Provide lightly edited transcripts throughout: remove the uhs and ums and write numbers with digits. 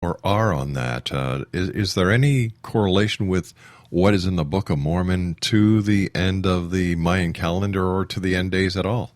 or are on that. Is there any correlation with what is in the Book of Mormon to the end of the Mayan calendar or to the end days at all?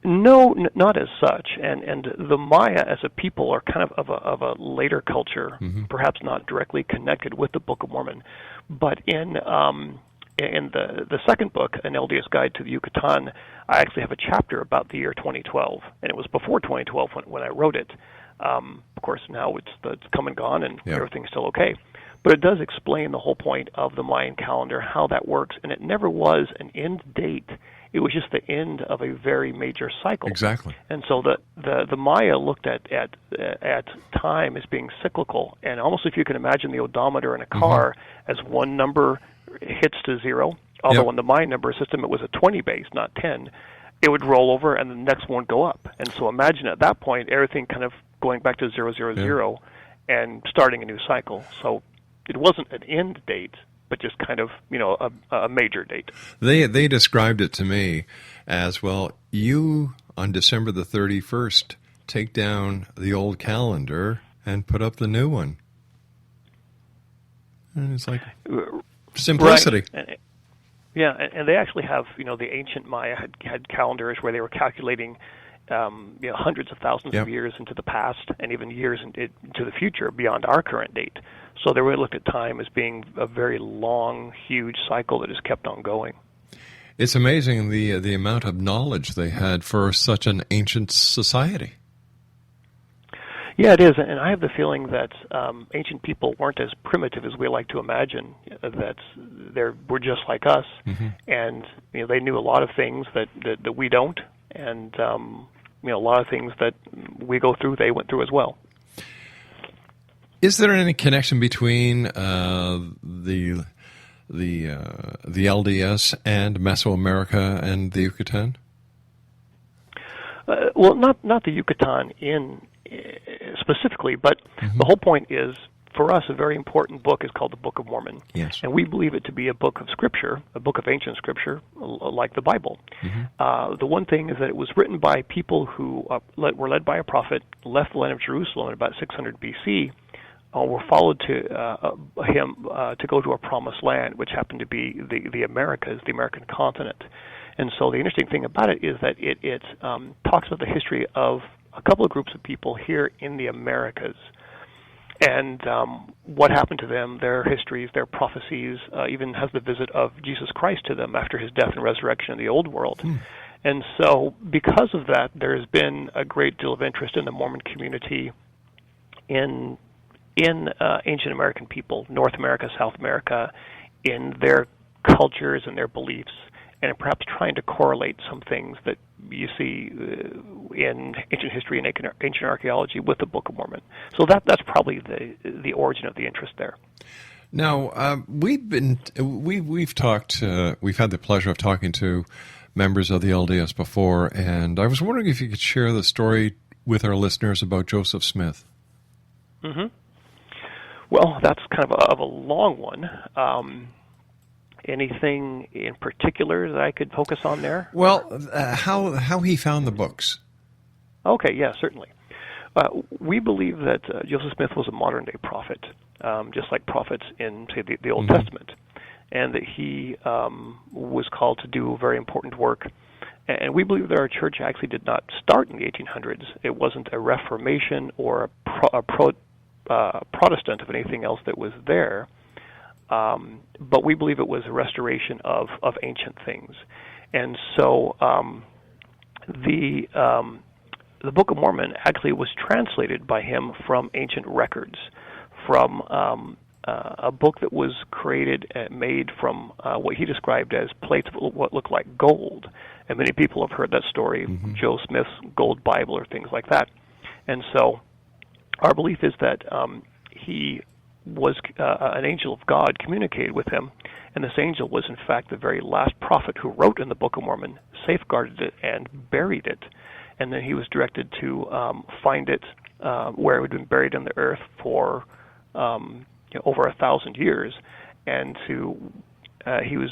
No, not as such. And the Maya as a people are kind of a later culture, perhaps not directly connected with the Book of Mormon. But in the second book, An LDS Guide to the Yucatan, I actually have a chapter about the year 2012, and it was before 2012 when I wrote it. Of course, now it's come and gone, and everything's still okay. But it does explain the whole point of the Mayan calendar, how that works, and it never was an end date. It was just the end of a very major cycle. Exactly. And so the Maya looked at time as being cyclical, and almost if you can imagine the odometer in a car as one number hits to zero, although in the Mayan number system it was a 20 base, not 10, it would roll over and the next one would go up. And so imagine at that point everything kind of going back to 000 and starting a new cycle. So it wasn't an end date, but just kind of, a major date. They described it to me as, well, you, on December the 31st, take down the old calendar and put up the new one. And it's like simplicity. Right. And they actually have, the ancient Maya had calendars where they were calculating hundreds of thousands of years into the past and even years into the future beyond our current date. So they really looked at time as being a very long, huge cycle that has kept on going. It's amazing the amount of knowledge they had for such an ancient society. Yeah, it is, and I have the feeling that ancient people weren't as primitive as we like to imagine, that they were just like us, and they knew a lot of things that we don't, and a lot of things that we go through, they went through as well. Is there any connection between the LDS and Mesoamerica and the Yucatan? Well, not the Yucatan specifically, but the whole point is, for us, a very important book is called the Book of Mormon. Yes. And we believe it to be a book of Scripture, a book of ancient Scripture, like the Bible. The one thing is that it was written by people who were led by a prophet, left the land of Jerusalem in about 600 B.C., were followed to him to go to a promised land, which happened to be the Americas, the American continent. And so the interesting thing about it is that it talks about the history of a couple of groups of people here in the Americas, and what happened to them, their histories, their prophecies, even has the visit of Jesus Christ to them after his death and resurrection in the Old World. And so because of that, there's been a great deal of interest in the Mormon community in ancient American people, North America, South America, in their cultures and their beliefs, and perhaps trying to correlate some things that you see in ancient history and ancient archaeology with the Book of Mormon. So that's probably the origin of the interest there. Now, we've talked. We've had the pleasure of talking to members of the LDS before, and I was wondering if you could share the story with our listeners about Joseph Smith. Well, that's kind of a long one. Anything in particular that I could focus on there? Well, how he found the books. Okay, yeah, certainly. We believe that Joseph Smith was a modern-day prophet, just like prophets in, say, the Old Testament, and that he was called to do very important work. And we believe that our church actually did not start in the 1800s. It wasn't a Reformation or a Protestant of anything else that was there. But we believe it was a restoration of ancient things. And so the Book of Mormon actually was translated by him from ancient records, from a book that was made from what he described as plates of what looked like gold. And many people have heard that story, Joe Smith's Gold Bible or things like that. And so our belief is that he was an angel of God communicated with him, and this angel was in fact the very last prophet who wrote in the Book of Mormon, safeguarded it, and buried it. And then he was directed to find it where it had been buried in the earth for over 1,000 years, and he was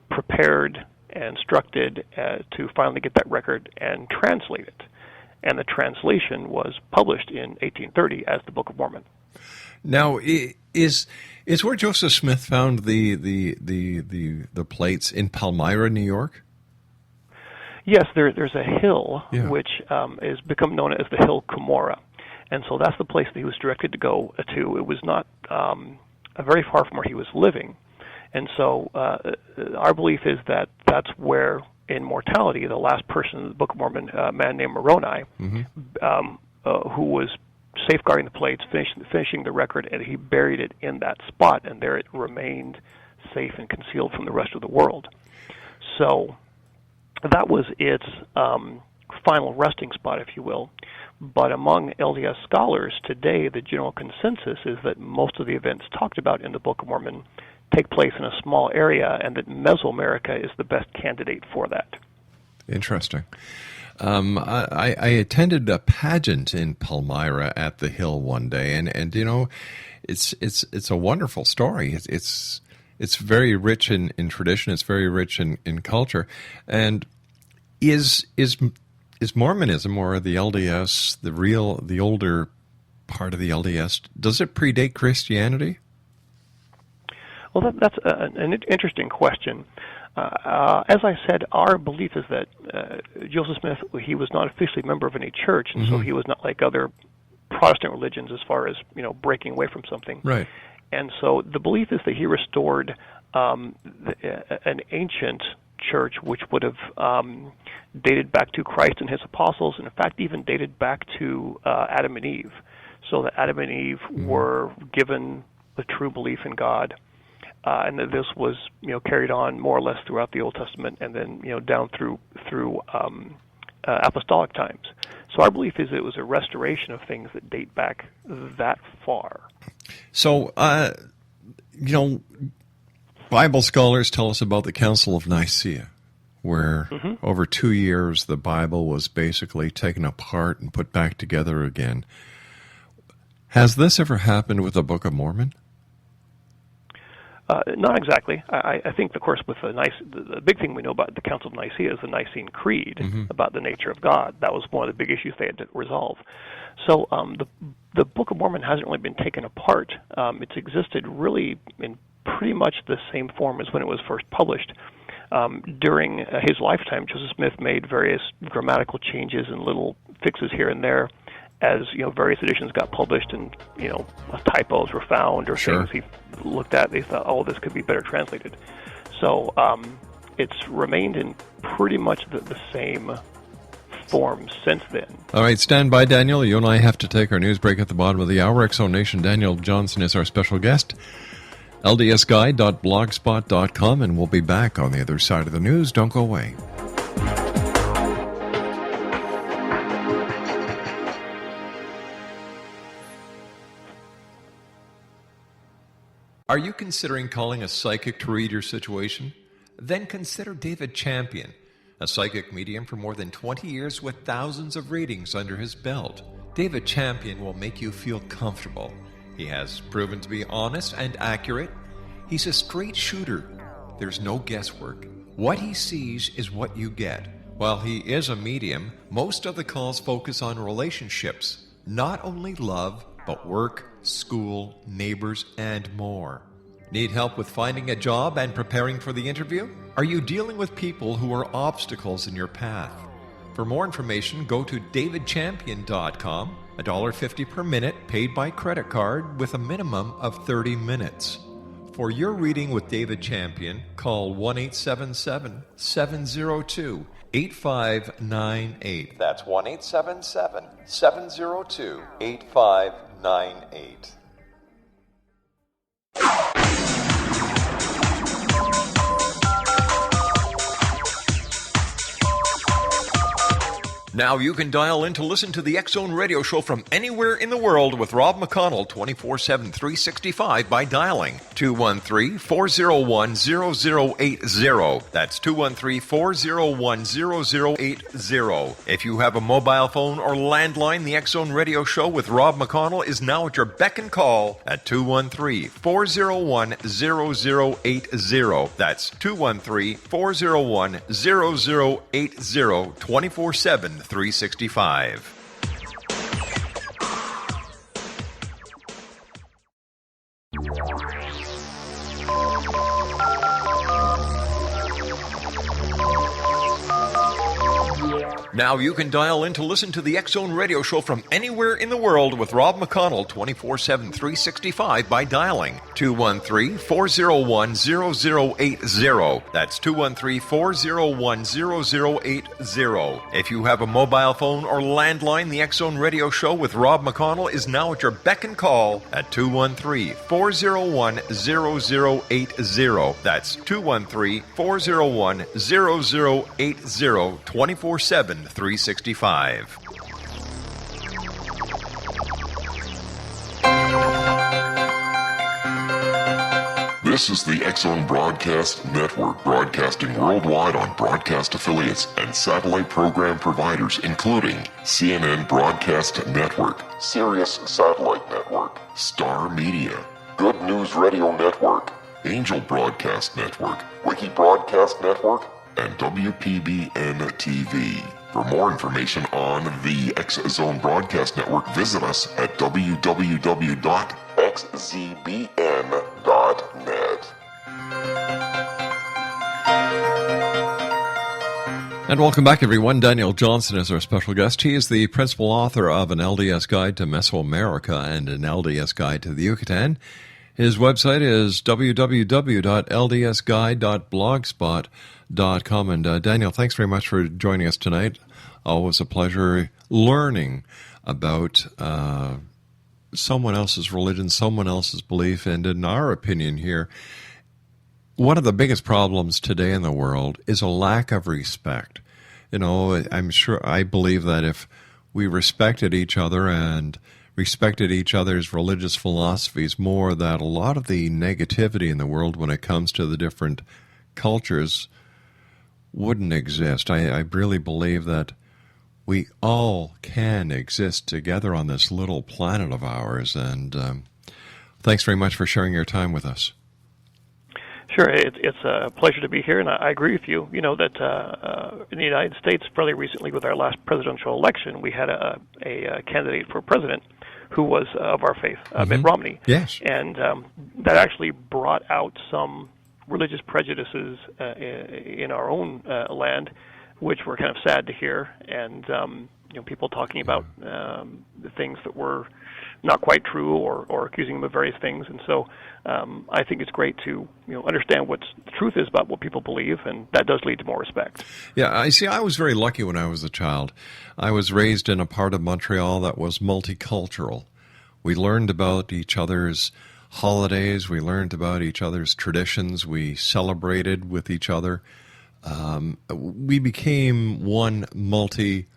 prepared and instructed to finally get that record and translate it. and the translation was published in 1830 as the Book of Mormon. Now, is where Joseph Smith found the plates in Palmyra, New York? Yes, there's a hill which is become known as the Hill Cumorah, and so that's the place that he was directed to go to. It was not very far from where he was living, and so our belief is that that's where, in mortality, the last person in the Book of Mormon, a man named Moroni, who was safeguarding the plates, finishing the record, and he buried it in that spot, and there it remained safe and concealed from the rest of the world. So that was its final resting spot, if you will. But among LDS scholars today, the general consensus is that most of the events talked about in the Book of Mormon take place in a small area, and that Mesoamerica is the best candidate for that. Interesting. I attended a pageant in Palmyra at the Hill one day, and you know, it's a wonderful story. It's very rich in tradition. It's very rich in culture. And is Mormonism, or the LDS, the older part of the LDS, does it predate Christianity? Well, that's an interesting question. As I said, our belief is that Joseph Smith, he was not officially a member of any church, and so he was not like other Protestant religions as far as, you know, breaking away from something. Right. And so the belief is that he restored an ancient church which would have dated back to Christ and his apostles, and in fact even dated back to Adam and Eve. So that Adam and Eve were given the true belief in God. And that this was, you know, carried on more or less throughout the Old Testament, and then, you know, down through apostolic times. So our belief is it was a restoration of things that date back that far. So, you know, Bible scholars tell us about the Council of Nicaea, where over 2 years the Bible was basically taken apart and put back together again. Has this ever happened with the Book of Mormon? Not exactly. I think, of course, with the big thing we know about the Council of Nicaea is the Nicene Creed about the nature of God. That was one of the big issues they had to resolve. So the Book of Mormon hasn't really been taken apart. It's existed really in pretty much the same form as when it was first published. During his lifetime, Joseph Smith made various grammatical changes and little fixes here and there, as, you know, various editions got published, and, you know, typos were found or things he looked at, they thought, oh, this could be better translated. So it's remained in pretty much the same form since then. All right, stand by, Daniel. You and I have to take our news break at the bottom of the hour. Exo Nation, Daniel Johnson is our special guest. LDSguide.blogspot.com, and we'll be back on the other side of the news. Don't go away. Are you considering calling a psychic to read your situation? Then consider David Champion, a psychic medium for more than 20 years with thousands of readings under his belt. David Champion will make you feel comfortable. He has proven to be honest and accurate. He's a straight shooter. There's no guesswork. What he sees is what you get. While he is a medium, most of the calls focus on relationships, not only love, but work, school, neighbors, and more. Need help with finding a job and preparing for the interview? Are you dealing with people who are obstacles in your path? For more information, go to davidchampion.com, $1.50 per minute paid by credit card with a minimum of 30 minutes. For your reading with David Champion, call 1-877-702-8598. That's 1-877-702-8598. Now you can dial in to listen to the X-Zone Radio Show from anywhere in the world with Rob McConnell 24/7, 365 by dialing 213-401-0080. That's 213-401-0080. If you have a mobile phone or landline, the X-Zone Radio Show with Rob McConnell is now at your beck and call at 213-401-0080. That's 213-401-0080, 24/7, 24/7/365. Now you can dial in to listen to the X-Zone Radio Show from anywhere in the world with Rob McConnell 24/7/365 by dialing 213-401-0080. That's 213-401-0080. If you have a mobile phone or landline, the X-Zone Radio Show with Rob McConnell is now at your beck and call at 213-401-0080. That's 213-401-0080, 24/7/365. This is the X-Zone Broadcast Network, broadcasting worldwide on broadcast affiliates and satellite program providers, including CNN Broadcast Network, Sirius Satellite Network, Star Media, Good News Radio Network, Angel Broadcast Network, Wiki Broadcast Network, and WPBN TV. For more information on the X-Zone Broadcast Network, visit us at www.xzbn.net. And welcome back, everyone. Daniel Johnson is our special guest. He is the principal author of An LDS Guide to Mesoamerica and An LDS Guide to the Yucatan. His website is www.ldsguide.blogspot.com. And Daniel, thanks very much for joining us tonight. Always a pleasure learning about someone else's religion, someone else's belief. And in our opinion here, one of the biggest problems today in the world is a lack of respect. You know, I believe that if we respected each other and respected each other's religious philosophies more, that a lot of the negativity in the world when it comes to the different cultures wouldn't exist. I really believe that we all can exist together on this little planet of ours. And thanks very much for sharing your time with us. Sure, it's a pleasure to be here, and I agree with you. You know that in the United States, fairly recently with our last presidential election, we had a candidate for president who was of our faith, Mitt Romney. Yes. And that actually brought out some religious prejudices in our own land, which were kind of sad to hear. And people talking about the things that were not quite true, or accusing them of various things. And so I think it's great to understand what the truth is about what people believe, and that does lead to more respect. Yeah, I was very lucky when I was a child. I was raised in a part of Montreal that was multicultural. We learned about each other's holidays. We learned about each other's traditions. We celebrated with each other. We became one melted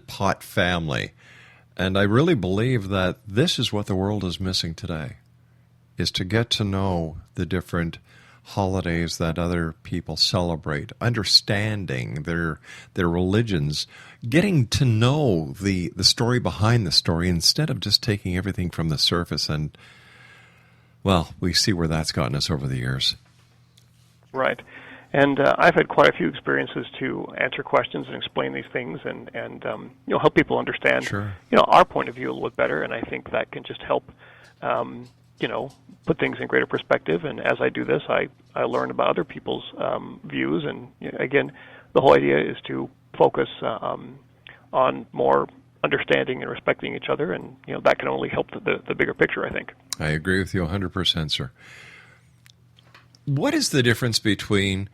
pot family. And I really believe that this is what the world is missing today, is to get to know the different holidays that other people celebrate, understanding their religions, getting to know the story behind the story instead of just taking everything from the surface. And, well, we see where that's gotten us over the years. Right. And I've had quite a few experiences to answer questions and explain these things, and help people understand, Sure. Our point of view a little bit better. And I think that can just help, put things in greater perspective. And as I do this, I learn about other people's views. And again, the whole idea is to focus on more understanding and respecting each other, and that can only help the bigger picture, I think. I agree with you 100%, sir. What is the difference between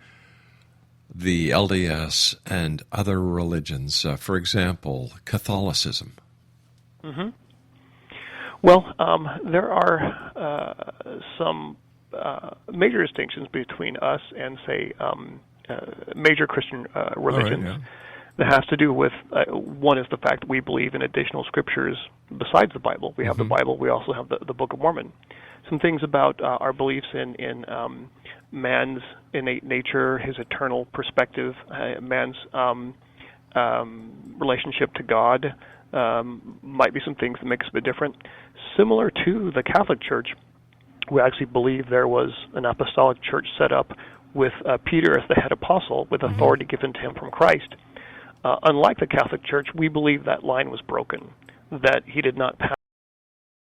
the LDS and other religions? For example, Catholicism. Mm-hmm. Well, there are some major distinctions between us and, say, major Christian religions. All right, yeah. That has to do with, one is the fact that we believe in additional scriptures besides the Bible. We have the Bible. We also have the Book of Mormon. Some things about our beliefs in man's innate nature, his eternal perspective, man's relationship to God, might be some things that make us a bit different. Similar to the Catholic Church, we actually believe there was an apostolic church set up with Peter as the head apostle, with authority given to him from Christ. Unlike the Catholic Church, we believe that line was broken, that he did not pass